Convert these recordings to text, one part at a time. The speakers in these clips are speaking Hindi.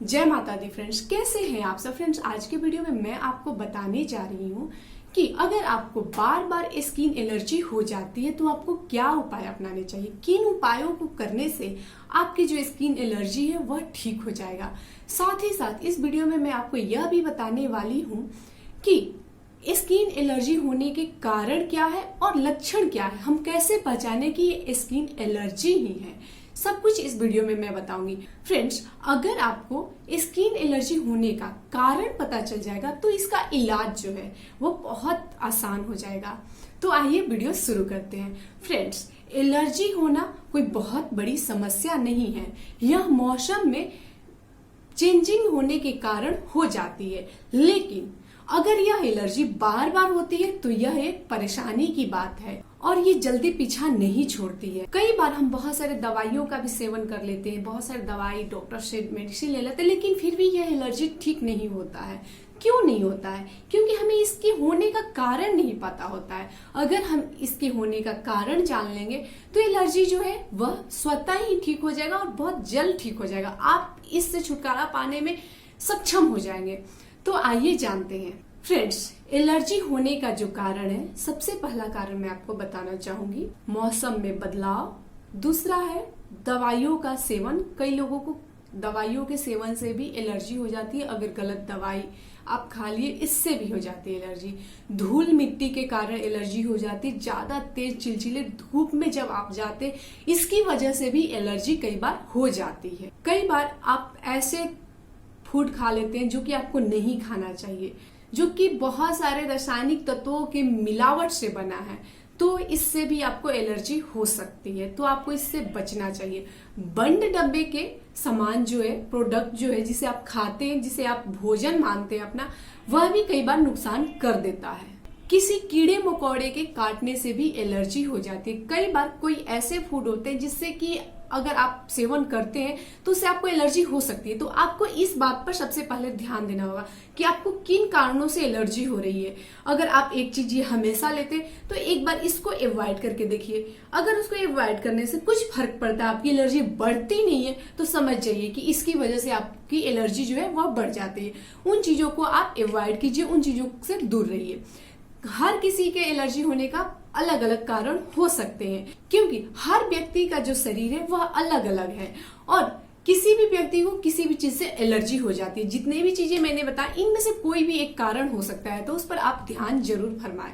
जय माता दी फ्रेंड्स, कैसे हैं आप सब फ्रेंड्स। आज के वीडियो में मैं आपको बताने जा रही हूँ कि अगर आपको बार बार स्किन एलर्जी हो जाती है तो आपको क्या उपाय अपनाने चाहिए, किन उपायों को करने से आपकी जो स्किन एलर्जी है वह ठीक हो जाएगा। साथ ही साथ इस वीडियो में मैं आपको यह भी बताने वाली हूँ कि स्किन एलर्जी होने के कारण क्या है और लक्षण क्या है, हम कैसे पहचाने कि ये स्किन एलर्जी ही है, सब कुछ इस वीडियो में मैं बताऊंगी। फ्रेंड्स, अगर आपको स्किन एलर्जी होने का कारण पता चल जाएगा तो इसका इलाज जो है वो बहुत आसान हो जाएगा। तो आइए वीडियो शुरू करते हैं। फ्रेंड्स, एलर्जी होना कोई बहुत बड़ी समस्या नहीं है, यह मौसम में चेंजिंग होने के कारण हो जाती है। लेकिन अगर यह एलर्जी बार बार होती है तो यह एक परेशानी की बात है और ये जल्दी पीछा नहीं छोड़ती है। कई बार हम बहुत सारे दवाइयों का भी सेवन कर लेते हैं, बहुत सारे दवाई डॉक्टर से मेडिसिन ले लेते हैं, लेकिन फिर भी यह एलर्जी ठीक नहीं होता है। क्यों नहीं होता है? क्योंकि हमें इसके होने का कारण नहीं पता होता है। अगर हम इसके होने का कारण जान लेंगे तो एलर्जी जो है वह स्वतः ही ठीक हो जाएगा और बहुत जल्द ठीक हो जाएगा। आप इससे छुटकारा पाने में सक्षम हो जाएंगे। तो आइए जानते हैं। फ्रेंड्स, एलर्जी होने का जो कारण है, सबसे पहला कारण मैं आपको बताना चाहूंगी मौसम में बदलाव। दूसरा है दवाइयों का सेवन। कई लोगों को दवाइयों के सेवन से भी एलर्जी हो जाती है। अगर गलत दवाई आप खा लिए इससे भी हो जाती है एलर्जी। धूल मिट्टी के कारण एलर्जी हो जाती है। ज्यादा तेज चिलचिले धूप में जब आप जाते, इसकी वजह से भी एलर्जी कई बार हो जाती है। कई बार आप ऐसे फूड खा लेते हैं जो कि आपको नहीं खाना चाहिए, जो कि बहुत सारे रासायनिक तत्वों के मिलावट से बना है, तो इससे भी आपको एलर्जी हो सकती है। तो आपको इससे बचना चाहिए। बंद डब्बे के सामान जो है, प्रोडक्ट जो है, जिसे आप खाते हैं, जिसे आप भोजन मानते हैं अपना, वह भी कई बार नुकसान कर देता है। किसी कीड़े मकोड़े के काटने से भी एलर्जी हो जाती है। कई बार कोई ऐसे फूड होते हैं जिससे कि अगर आप सेवन करते हैं तो उससे आपको एलर्जी हो सकती है। तो आपको इस बात पर सबसे पहले ध्यान देना होगा कि आपको किन कारणों से एलर्जी हो रही है। अगर आप एक चीज ये हमेशा लेते हैं तो एक बार इसको अवॉइड करके देखिए। अगर उसको अवॉइड करने से कुछ फर्क पड़ता है, आपकी एलर्जी बढ़ती नहीं है, तो समझ जाइए कि इसकी वजह से आपकी एलर्जी जो है वह बढ़ जाती है। उन चीजों को आप अवॉइड कीजिए, उन चीजों से दूर रहिए। हर किसी के एलर्जी होने का अलग अलग कारण हो सकते हैं, क्योंकि हर व्यक्ति का जो शरीर है वह अलग अलग है और किसी भी व्यक्ति को किसी भी चीज से एलर्जी हो जाती है। जितने भी चीजें मैंने बताई, इनमें से कोई भी एक कारण हो सकता है, तो उस पर आप ध्यान जरूर फरमाएं।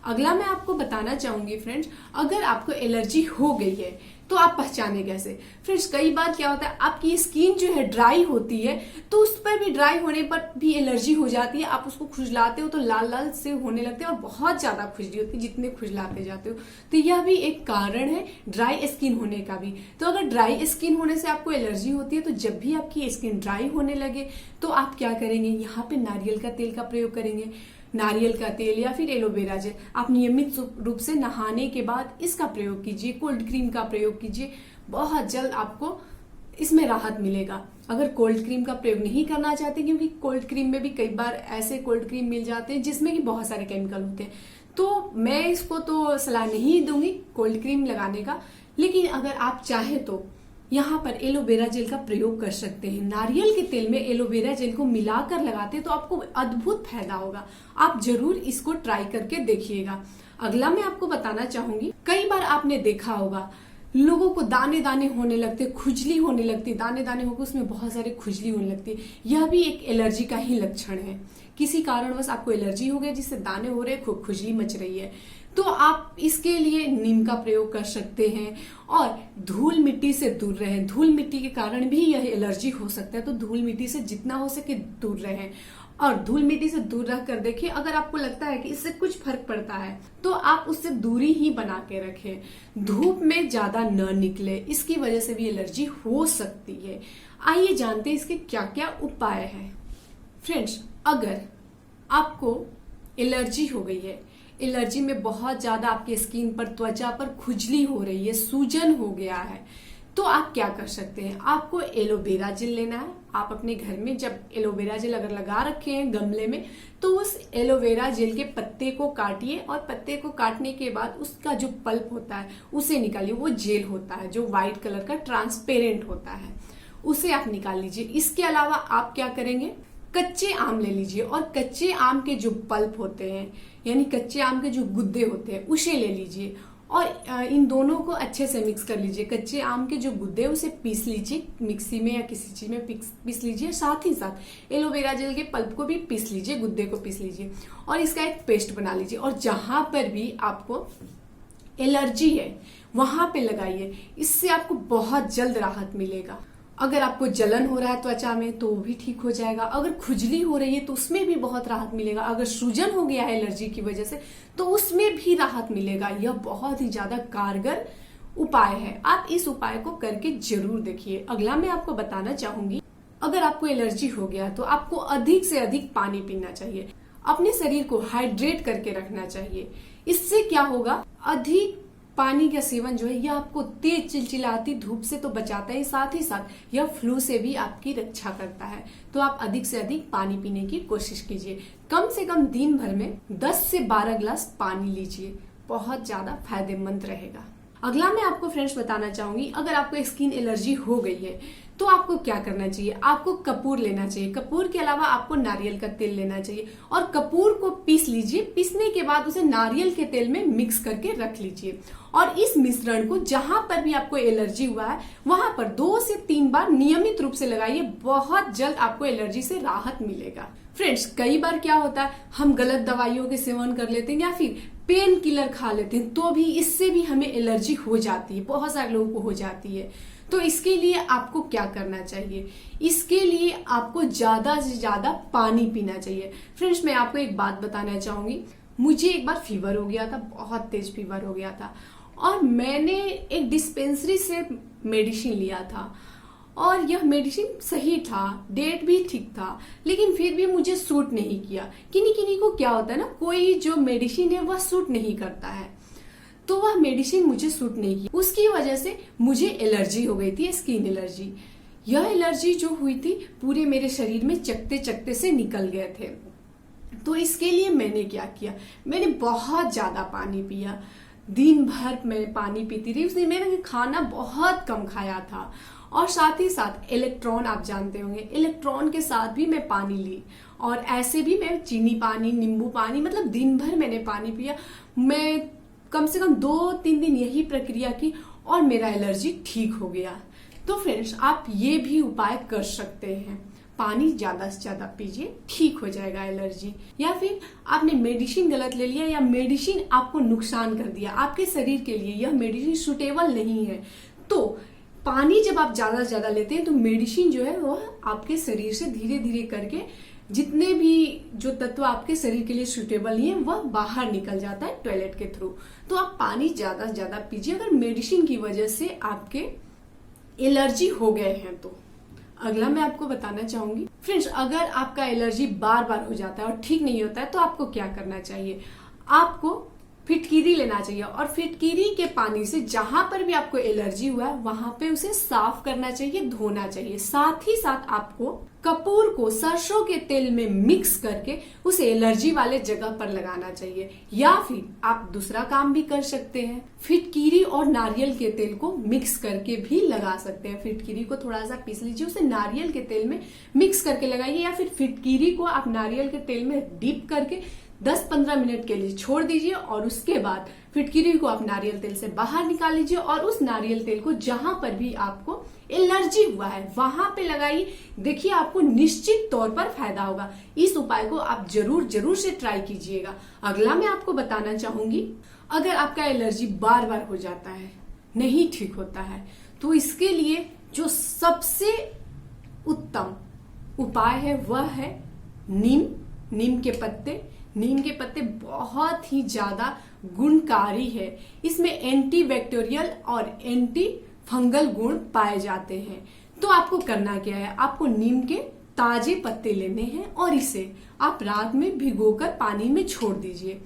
अगला मैं आपको बताना चाहूंगी फ्रेंड्स, अगर आपको एलर्जी हो गई है तो आप पहचाने कैसे। फ्रेंड्स, कई बार क्या होता है, आपकी स्किन जो है ड्राई होती है, तो उस पर भी ड्राई होने पर भी एलर्जी हो जाती है। आप उसको खुजलाते हो तो लाल लाल से होने लगते हैं और बहुत ज्यादा खुजली होती है जितने खुजलाते जाते हो। तो यह भी एक कारण है ड्राई स्किन होने का भी। तो अगर ड्राई स्किन होने से आपको एलर्जी होती है तो जब भी आपकी स्किन ड्राई होने लगे तो आप क्या करेंगे, यहाँ पे नारियल का तेल का प्रयोग करेंगे। नारियल का तेल या फिर एलोवेरा जेल आप नियमित रूप से नहाने के बाद इसका प्रयोग कीजिए। कोल्ड क्रीम का प्रयोग कीजिए, बहुत जल्द आपको इसमें राहत मिलेगा। अगर कोल्ड क्रीम का प्रयोग नहीं करना चाहते, क्योंकि कोल्ड क्रीम में भी कई बार ऐसे कोल्ड क्रीम मिल जाते हैं जिसमें कि बहुत सारे केमिकल होते हैं, तो मैं इसको तो सलाह नहीं दूंगी कोल्ड क्रीम लगाने का। लेकिन अगर आप चाहे तो यहाँ पर एलोवेरा जेल का प्रयोग कर सकते हैं। नारियल के तेल में एलोवेरा जेल को मिलाकर लगाते हैं तो आपको अद्भुत फायदा होगा। आप जरूर इसको ट्राई करके देखिएगा। अगला मैं आपको बताना चाहूंगी, कई बार आपने देखा होगा लोगों को दाने दाने होने लगते, खुजली होने लगती, दाने दाने होकर उसमें बहुत सारी खुजली होने लगती। यह भी एक एलर्जी का ही लक्षण है। किसी कारणवश आपको एलर्जी हो गया जिससे दाने हो रहे, खूब खुजली मच रही है, तो आप इसके लिए नीम का प्रयोग कर सकते हैं और धूल मिट्टी से दूर रहें। धूल मिट्टी के कारण भी यह एलर्जी हो सकता है, तो धूल मिट्टी से जितना हो सके दूर रहें। और धूल मिट्टी से दूर रह कर देखिए, अगर आपको लगता है कि इससे कुछ फर्क पड़ता है तो आप उससे दूरी ही बना के रखें। धूप में ज्यादा न निकले, इसकी वजह से भी एलर्जी हो सकती है। आइए जानते हैं इसके क्या क्या उपाय हैं। फ्रेंड्स, अगर आपको एलर्जी हो गई है, एलर्जी में बहुत ज्यादा आपके स्किन पर, त्वचा पर खुजली हो रही है, सूजन हो गया है, तो आप क्या कर सकते हैं। आपको एलोवेरा जेल लेना है। आप अपने घर में जब एलोवेरा जेल अगर लगा रखे हैं गमले में, तो उस एलोवेरा जेल के पत्ते को काटिए और पत्ते को काटने के बाद उसका जो पल्प होता है उसे निकालिए। वो जेल होता है जो व्हाइट कलर का ट्रांसपेरेंट होता है, उसे आप निकाल लीजिए। इसके अलावा आप क्या करेंगे, कच्चे आम ले लीजिए और कच्चे आम के जो पल्प होते हैं यानी कच्चे आम के जो गुद्दे होते हैं उसे ले लीजिए और इन दोनों को अच्छे से मिक्स कर लीजिए। कच्चे आम के जो गुद्दे उसे पीस लीजिए मिक्सी में या किसी चीज में पीस लीजिए। साथ ही साथ एलोवेरा जेल के पल्प को भी पीस लीजिए, गुद्दे को पीस लीजिए और इसका एक पेस्ट बना लीजिए। और जहां पर भी आपको एलर्जी है वहां पे लगाइए, इससे आपको बहुत जल्द राहत मिलेगा। अगर आपको जलन हो रहा है त्वचा में तो वो भी ठीक हो जाएगा। अगर खुजली हो रही है तो उसमें भी बहुत राहत मिलेगा। अगर सूजन हो गया है एलर्जी की वजह से तो उसमें भी राहत मिलेगा। यह बहुत ही ज्यादा कारगर उपाय है, आप इस उपाय को करके जरूर देखिए। अगला मैं आपको बताना चाहूंगी, अगर आपको एलर्जी हो गया तो आपको अधिक से अधिक पानी पीना चाहिए, अपने शरीर को हाइड्रेट करके रखना चाहिए। इससे क्या होगा, अधिक पानी का सेवन जो है यह आपको तेज चिलचिलाती धूप से तो बचाता है, साथ ही साथ यह फ्लू से भी आपकी रक्षा करता है। तो आप अधिक से अधिक पानी पीने की कोशिश कीजिए। कम से कम दिन भर में 10 से 12 गिलास पानी लीजिए, बहुत ज्यादा फायदेमंद रहेगा। अगला मैं आपको फ्रेंड्स बताना चाहूंगी, अगर आपको स्किन एलर्जी हो गई है तो आपको क्या करना चाहिए। आपको कपूर लेना चाहिए, कपूर के अलावा आपको नारियल का तेल लेना चाहिए और कपूर को पीस लीजिए। पीसने के बाद उसे नारियल के तेल में मिक्स करके रख लीजिए और इस मिश्रण को जहां पर भी आपको एलर्जी हुआ है वहां पर 2 से 3 बार नियमित रूप से लगाइए। बहुत जल्द आपको एलर्जी से राहत मिलेगा। फ्रेंड्स, कई बार क्या होता है, हम गलत दवाइयों के सेवन कर लेते हैं या फिर पेन किलर खा लेते हैं तो भी इससे भी हमें एलर्जी हो जाती है, बहुत सारे लोगों को हो जाती है। तो इसके लिए आपको क्या करना चाहिए, इसके लिए आपको ज्यादा से ज्यादा पानी पीना चाहिए। फ्रेंड्स, मैं आपको एक बात बताना चाहूंगी, मुझे एक बार फीवर हो गया था, बहुत तेज फीवर हो गया था और मैंने एक डिस्पेंसरी से मेडिसिन लिया था और यह मेडिसिन सही था, डेट भी ठीक था, लेकिन फिर भी मुझे सूट नहीं किया। किन्हीं किन्हीं को क्या होता है ना, कोई जो मेडिसिन है वह सूट नहीं करता है, तो वह मेडिसिन मुझे सूट नहीं की, उसकी वजह से मुझे एलर्जी हो गई थी, स्किन एलर्जी। यह एलर्जी जो हुई थी पूरे मेरे शरीर में चकते चकते से निकल गए थे। तो इसके लिए मैंने क्या किया, मैंने बहुत ज्यादा पानी पिया, दिन भर मैं पानी पीती रही। उस दिन मैंने खाना बहुत कम खाया था और साथ ही साथ इलेक्ट्रॉन, आप जानते होंगे, इलेक्ट्रॉन के साथ भी मैं पानी ली और ऐसे भी मैं चीनी पानी, नींबू पानी, मतलब दिन भर मैंने पानी पिया। मैं कम से कम 2-3 दिन यही प्रक्रिया की और मेरा एलर्जी ठीक हो गया। तो फ्रेंड्स, आप ये भी उपाय कर सकते हैं, पानी ज्यादा से ज्यादा पीजिए, ठीक हो जाएगा एलर्जी। या फिर आपने मेडिसिन गलत ले लिया या मेडिसिन आपको नुकसान कर दिया, आपके शरीर के लिए यह मेडिसिन सुटेबल नहीं है, तो पानी जब आप ज्यादा से ज्यादा लेते हैं तो मेडिसिन जो है वह आपके शरीर से धीरे धीरे करके जितने भी जो तत्व आपके शरीर के लिए सूटेबल नहीं है वह बाहर निकल जाता है टॉयलेट के थ्रू। तो आप पानी ज्यादा से ज्यादा पीजिए अगर मेडिसिन की वजह से आपके एलर्जी हो गए हैं तो। अगला मैं आपको बताना चाहूंगी फ्रेंड्स, अगर आपका एलर्जी बार बार हो जाता है और ठीक नहीं होता है तो आपको क्या करना चाहिए, आपको फिटकीरी लेना चाहिए और फिटकीरी के पानी से जहां पर भी आपको एलर्जी हुआ है वहां पे उसे साफ करना चाहिए, धोना चाहिए। साथ ही साथ आपको कपूर को सरसों के तेल में मिक्स करके उसे एलर्जी वाले जगह पर लगाना चाहिए। या फिर आप दूसरा काम भी कर सकते हैं, फिटकीरी और नारियल के तेल को मिक्स करके भी लगा सकते हैं। फिटकीरी को थोड़ा सा पीस लीजिए, उसे नारियल के तेल में मिक्स करके लगाइए या फिर फिटकीरी को आप नारियल के तेल में डीप करके 10-15 मिनट के लिए छोड़ दीजिए और उसके बाद फिटकीरी को आप नारियल तेल से बाहर निकाल लीजिए और उस नारियल तेल को जहां पर भी आपको एलर्जी हुआ है वहां पे लगाइए। देखिए आपको निश्चित तौर पर फायदा होगा। इस उपाय को आप जरूर से ट्राई कीजिएगा। अगला मैं आपको बताना चाहूंगी, अगर आपका एलर्जी बार बार हो जाता है, नहीं ठीक होता है, तो इसके लिए जो सबसे उत्तम उपाय है वह है नीम के पत्ते। नीम के पत्ते बहुत ही ज्यादा गुणकारी है, इसमें एंटीबैक्टीरियल और एंटी फंगल गुण पाए जाते हैं। तो आपको करना क्या है, आपको नीम के ताजे पत्ते लेने हैं और इसे आप रात में भिगोकर पानी में छोड़ दीजिए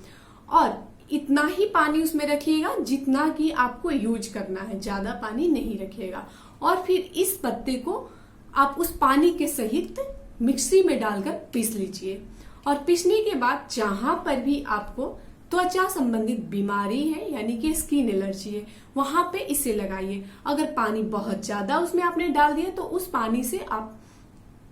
और इतना ही पानी उसमें रखिएगा जितना कि आपको यूज करना है, ज्यादा पानी नहीं रखिएगा। और फिर इस पत्ते को आप उस पानी के सहित मिक्सी में डालकर पीस लीजिए और पीसने के बाद जहां पर भी आपको त्वचा संबंधित बीमारी है यानी कि स्किन एलर्जी है, वहां पे इसे लगाइए। अगर पानी बहुत ज्यादा उसमें आपने डाल दिया तो उस पानी से आप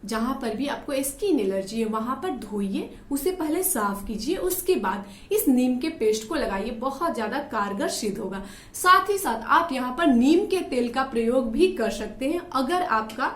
जहां पर भी आपको स्किन एलर्जी है वहां पर धोइए, उसे पहले साफ कीजिए, उसके बाद इस नीम के पेस्ट को लगाइए, बहुत ज्यादा कारगर सिद्ध होगा। साथ ही साथ आप यहाँ पर नीम के तेल का प्रयोग भी कर सकते हैं। अगर आपका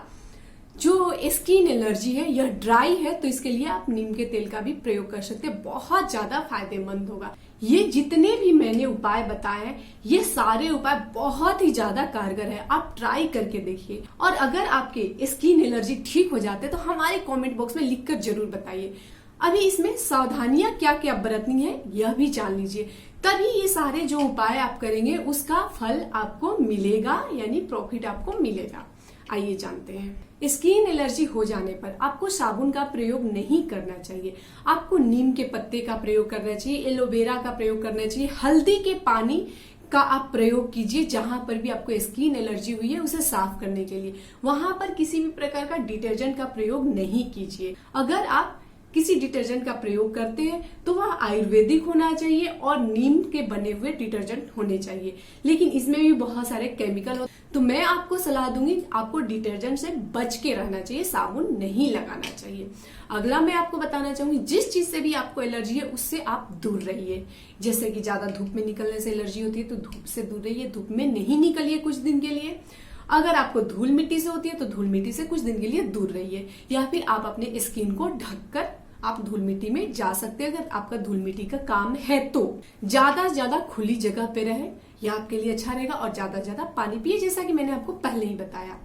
जो स्किन एलर्जी है यह ड्राई है तो इसके लिए आप नीम के तेल का भी प्रयोग कर सकते हैं, बहुत ज्यादा फायदेमंद होगा। ये जितने भी मैंने उपाय बताए हैं ये सारे उपाय बहुत ही ज्यादा कारगर है, आप ट्राई करके देखिए। और अगर आपके स्किन एलर्जी ठीक हो जाते तो हमारे कमेंट बॉक्स में लिखकर जरूर बताइए। अभी इसमें सावधानियां क्या क्या बरतनी है यह भी जान लीजिए, तभी ये सारे जो उपाय आप करेंगे उसका फल आपको मिलेगा, यानी प्रॉफिट आपको मिलेगा। आइए जानते हैं। स्किन एलर्जी हो जाने पर आपको साबुन का प्रयोग नहीं करना चाहिए, आपको नीम के पत्ते का प्रयोग करना चाहिए, एलोवेरा का प्रयोग करना चाहिए, हल्दी के पानी का आप प्रयोग कीजिए। जहां पर भी आपको स्किन एलर्जी हुई है उसे साफ करने के लिए वहां पर किसी भी प्रकार का डिटर्जेंट का प्रयोग नहीं कीजिए। अगर आप किसी डिटर्जेंट का प्रयोग करते हैं तो वह आयुर्वेदिक होना चाहिए और नीम के बने हुए डिटर्जेंट होने चाहिए, लेकिन इसमें भी बहुत सारे केमिकल तो मैं आपको सलाह दूंगी आपको डिटर्जेंट से बच के रहना चाहिए, साबुन नहीं लगाना चाहिए। अगला मैं आपको बताना चाहूंगी, जिस चीज से भी आपको एलर्जी है उससे आप दूर रहिए। जैसे कि ज्यादा धूप में निकलने से एलर्जी होती है तो धूप से दूर रहिए, धूप में नहीं निकलिए कुछ दिन के लिए। अगर आपको धूल मिट्टी से होती है तो धूल मिट्टी से कुछ दिन के लिए दूर रहिए, या फिर आप अपने स्किन को ढककर आप धूल मिट्टी में जा सकते हैं। अगर आपका धूल मिट्टी का काम है तो ज्यादा से ज्यादा खुली जगह पे रहे, यह आपके लिए अच्छा रहेगा। और ज्यादा से ज्यादा पानी पिए, जैसा कि मैंने आपको पहले ही बताया।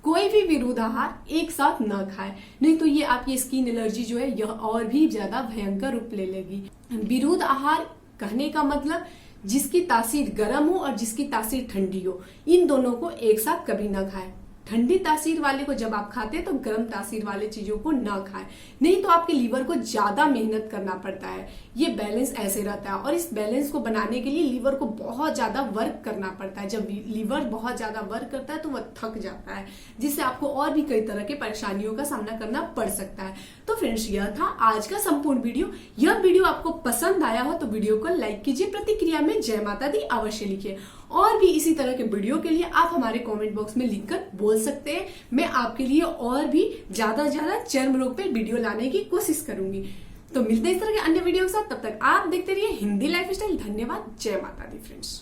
कोई भी विरुद्ध आहार एक साथ न खाए, नहीं तो ये आपकी स्किन एलर्जी जो है यह और भी ज्यादा भयंकर रूप ले लेगी। विरुद्ध आहार कहने का मतलब जिसकी तासीर गर्म हो और जिसकी तासीर ठंडी हो, इन दोनों को एक साथ कभी ना खाएं। ठंडी तासीर वाले को जब आप खाते हैं तो गर्म तासीर वाले चीजों को ना खाएं, नहीं तो आपके लीवर को ज्यादा मेहनत करना पड़ता है। ये बैलेंस ऐसे रहता है और इस बैलेंस को बनाने के लिए लीवर को बहुत ज्यादा वर्क करना पड़ता है। जब लीवर बहुत ज्यादा वर्क करता है तो वह थक जाता है, जिससे आपको और भी कई तरह के परेशानियों का सामना करना पड़ सकता है। तो फ्रेंड्स, यह था आज का संपूर्ण वीडियो। यह वीडियो आपको पसंद आया हो तो वीडियो को लाइक कीजिए, प्रतिक्रिया में जय माता दी अवश्य लिखिए। और भी इसी तरह के वीडियो के लिए आप हमारे कमेंट बॉक्स में लिखकर बोल सकते हैं। मैं आपके लिए और भी ज्यादा से ज्यादा चर्म रोग पे वीडियो लाने की कोशिश करूंगी। तो मिलते हैं इस तरह के अन्य वीडियो के साथ, तब तक आप देखते रहिए हिंदी लाइफस्टाइल। धन्यवाद, जय माता दी फ्रेंड्स।